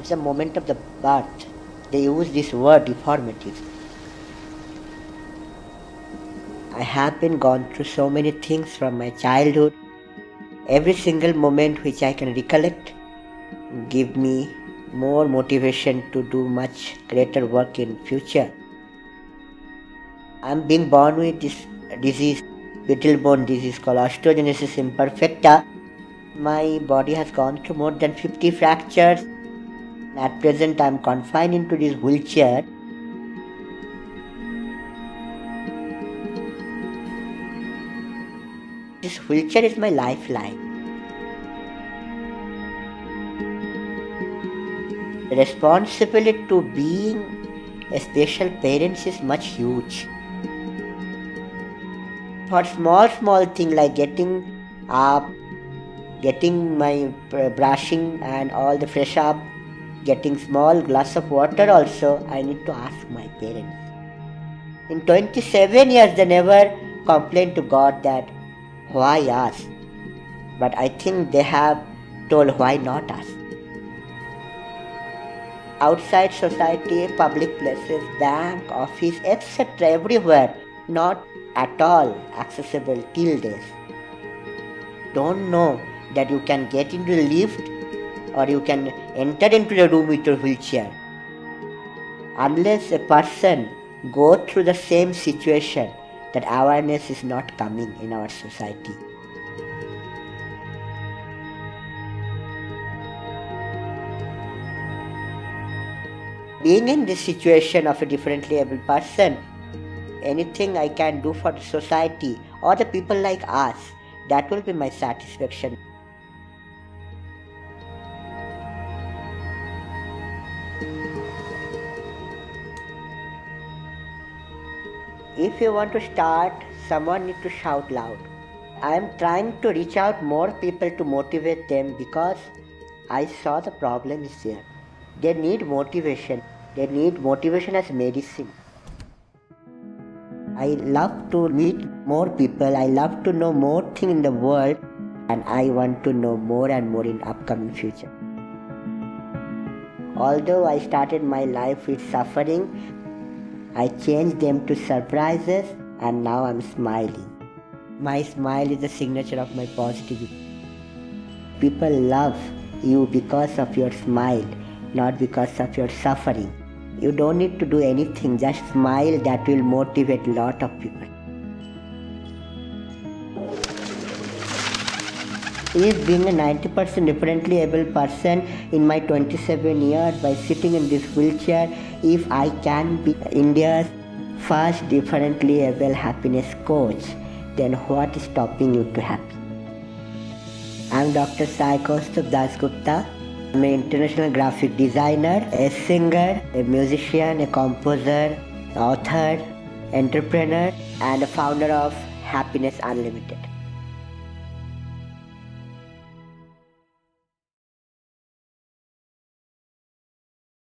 at the moment of the birth, they use this word deformity. I have been gone through so many things from my childhood. Every single moment which I can recollect give me more motivation to do much greater work in future. I'm being born with this disease, brittle bone disease called osteogenesis imperfecta. My body has gone through more than 50 fractures. At present, I'm confined into this wheelchair. This wheelchair is my lifeline. The responsibility to being a special parent is much huge. For small thing like getting up, getting my brushing and all the fresh up, getting small glass of water also, I need to ask my parents. In 27 years they never complained to God that why us? But I think they have told why not us. Outside society, public places, bank, office, etc. everywhere, not at all accessible till this. Don't know that you can get into the lift or you can enter into the room with your wheelchair. Unless a person go through the same situation, that awareness is not coming in our society. Being in this situation of a differently able person, anything I can do for the society or the people like us, that will be my satisfaction. If you want to start, someone needs to shout loud. I am trying to reach out more people to motivate them because I saw the problem is there. They need motivation. They need motivation as medicine. I love to meet more people. I love to know more things in the world, and I want to know more and more in upcoming future. Although I started my life with suffering, I changed them to surprises, and now I'm smiling. My smile is the signature of my positivity. People love you because of your smile, not because of your suffering. You don't need to do anything, just smile. That will motivate a lot of people. If being a 90% differently able person in my 27 years by sitting in this wheelchair, if I can be India's first differently able happiness coach, then what is stopping you to happy? I'm Dr. Sai Kaustubh Dasgupta. I'm an international graphic designer, a singer, a musician, a composer, author, entrepreneur, and a founder of Happiness Unlimited.